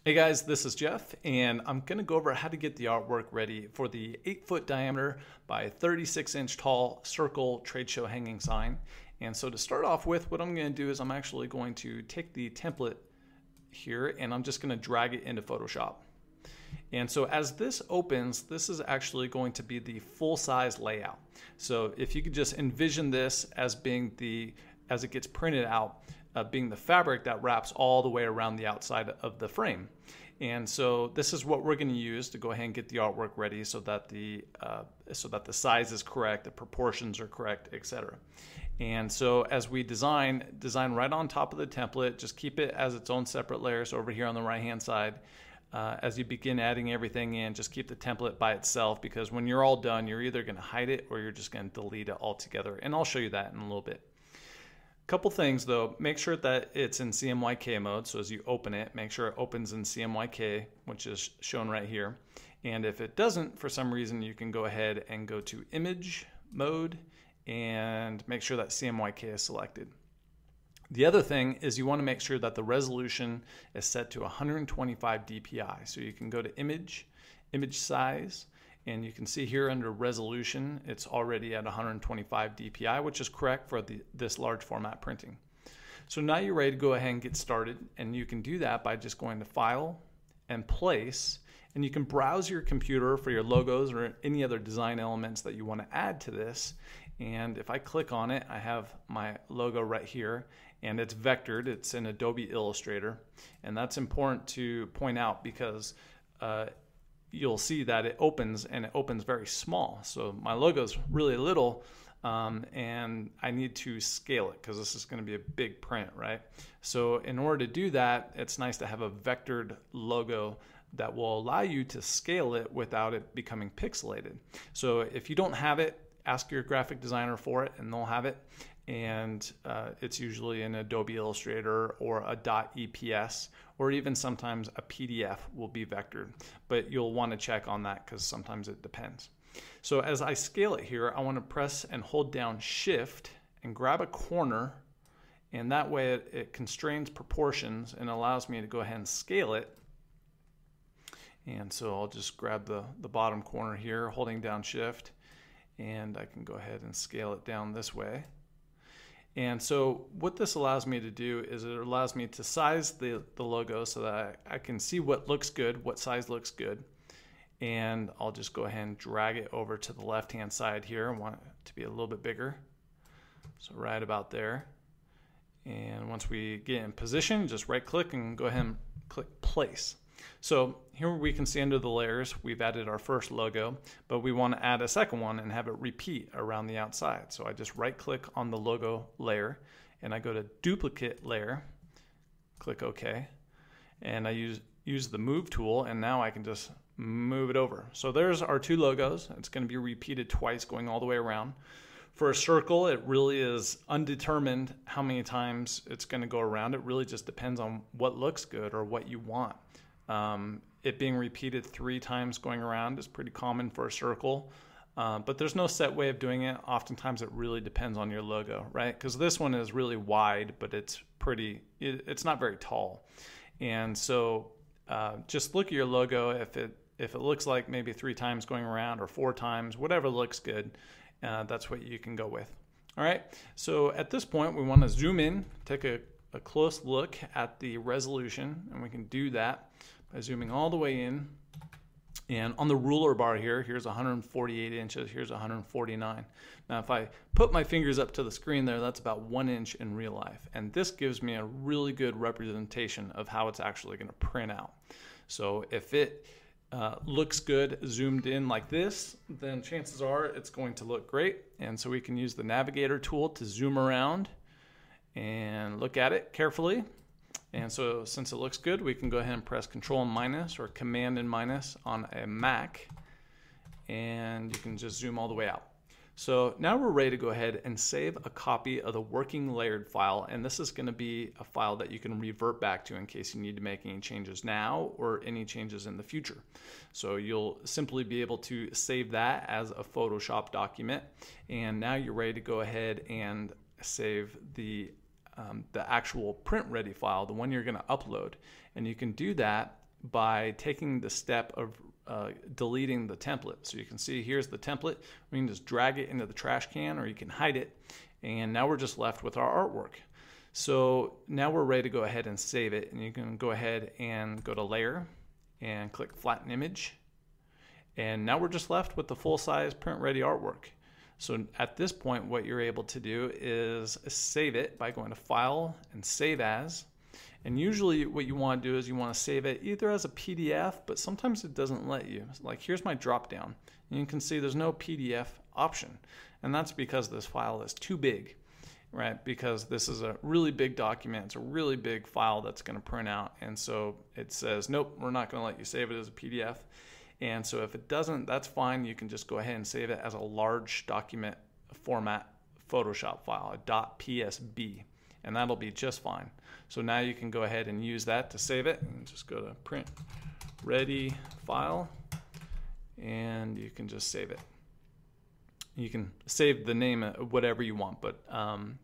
Hey guys, this is Jeff, and I'm going to go over how to get the artwork ready for the 8-foot diameter by 36-inch tall circle trade show hanging sign. And so to start off with, what I'm going to do is I'm actually going to take the template here and I'm just going to drag it into Photoshop. And so as this opens, this is actually going to be the full-size layout. So if you could just envision this as being as it gets printed out, being the fabric that wraps all the way around the outside of the frame. And so this is what we're going to use to go ahead and get the artwork ready so that the size is correct, the proportions are correct, etc. And so as we design right on top of the template, just keep it as its own separate layer. So over here on the right hand side, as you begin adding everything in, just keep the template by itself, because when you're all done, you're either going to hide it or you're just going to delete it altogether. And I'll show you that in a little bit. Couple things though, make sure that it's in CMYK mode. So as you open it, make sure it opens in CMYK, which is shown right here. And if it doesn't, for some reason, you can go ahead and go to image mode and make sure that CMYK is selected. The other thing is you want to make sure that the resolution is set to 125 dpi. So you can go to image size, and you can see here under resolution, it's already at 125 dpi, which is correct for this large format printing. So now you're ready to go ahead and get started, and you can do that by just going to File and Place, and you can browse your computer for your logos or any other design elements that you want to add to this. And if I click on it, I have my logo right here, and it's vectored. It's in Adobe Illustrator, and that's important to point out because you'll see that it opens, and it opens very small. So my logo is really little, and I need to scale it because this is going to be a big print, right? So in order to do that, it's nice to have a vectored logo that will allow you to scale it without it becoming pixelated. So if you don't have it, ask your graphic designer for it and they'll have it. And it's usually in Adobe Illustrator or a .eps, or even sometimes a PDF will be vectored, but you'll want to check on that because sometimes it depends. So as I scale it here, I want to press and hold down Shift and grab a corner, and that way it constrains proportions and allows me to go ahead and scale it. And so I'll just grab the bottom corner here, holding down Shift, and I can go ahead and scale it down this way. And so what this allows me to do is it allows me to size the logo so that I can see what looks good, what size looks good. And I'll just go ahead and drag it over to the left-hand side here. I want it to be a little bit bigger. So right about there. And once we get in position, just right-click and go ahead and click Place. So here we can see under the layers, we've added our first logo, but we want to add a second one and have it repeat around the outside. So I just right click on the logo layer and I go to duplicate layer, click OK, and I use the move tool, and now I can just move it over. So there's our two logos. It's going to be repeated twice going all the way around. For a circle, it really is undetermined how many times it's going to go around. It really just depends on what looks good or what you want. It being repeated 3 times going around is pretty common for a circle, but there's no set way of doing it. Oftentimes it really depends on your logo, right? Because this one is really wide, but it's not very tall. And so just look at your logo. If it looks like maybe 3 times going around or 4 times, whatever looks good, that's what you can go with. All right, so at this point we want to zoom in, take a close look at the resolution, and we can do that by zooming all the way in. And on the ruler bar here's 148 inches, here's 149. Now if I put my fingers up to the screen there, that's about 1 inch in real life. And this gives me a really good representation of how it's actually going to print out. So if it looks good zoomed in like this, then chances are it's going to look great. And so we can use the navigator tool to zoom around and look at it carefully. And so since it looks good, we can go ahead and press Control and minus or Command and minus on a Mac, and you can just zoom all the way out. So now we're ready to go ahead and save a copy of the working layered file, and this is going to be a file that you can revert back to in case you need to make any changes now or any changes in the future. So you'll simply be able to save that as a Photoshop document, and now you're ready to go ahead and save the actual print ready file, the one you're going to upload. And you can do that by taking the step of deleting the template. So you can see here's the template. We can just drag it into the trash can, or you can hide it. And now we're just left with our artwork. So now we're ready to go ahead and save it. And you can go ahead and go to Layer and click Flatten Image. And now we're just left with the full-size print-ready artwork. So at this point, what you're able to do is save it by going to File and Save As. And usually what you want to do is you want to save it either as a PDF, but sometimes it doesn't let you. Like here's my drop down. And you can see there's no PDF option. And that's because this file is too big, right? Because this is a really big document. It's a really big file that's going to print out. And so it says, nope, we're not going to let you save it as a PDF. And so if it doesn't, that's fine. You can just go ahead and save it as a large document format Photoshop file, a .psb, and that'll be just fine. So now you can go ahead and use that to save it, and just go to Print Ready File, and you can just save it. You can save the name of whatever you want, but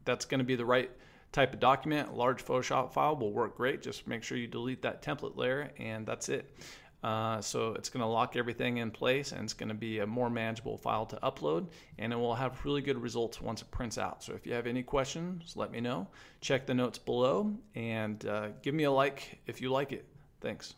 that's going to be the right type of document. A large Photoshop file will work great. Just make sure you delete that template layer, and that's it. So it's going to lock everything in place, and it's going to be a more manageable file to upload, and it will have really good results once it prints out. So if you have any questions, let me know. Check the notes below, and give me a like if you like it. Thanks.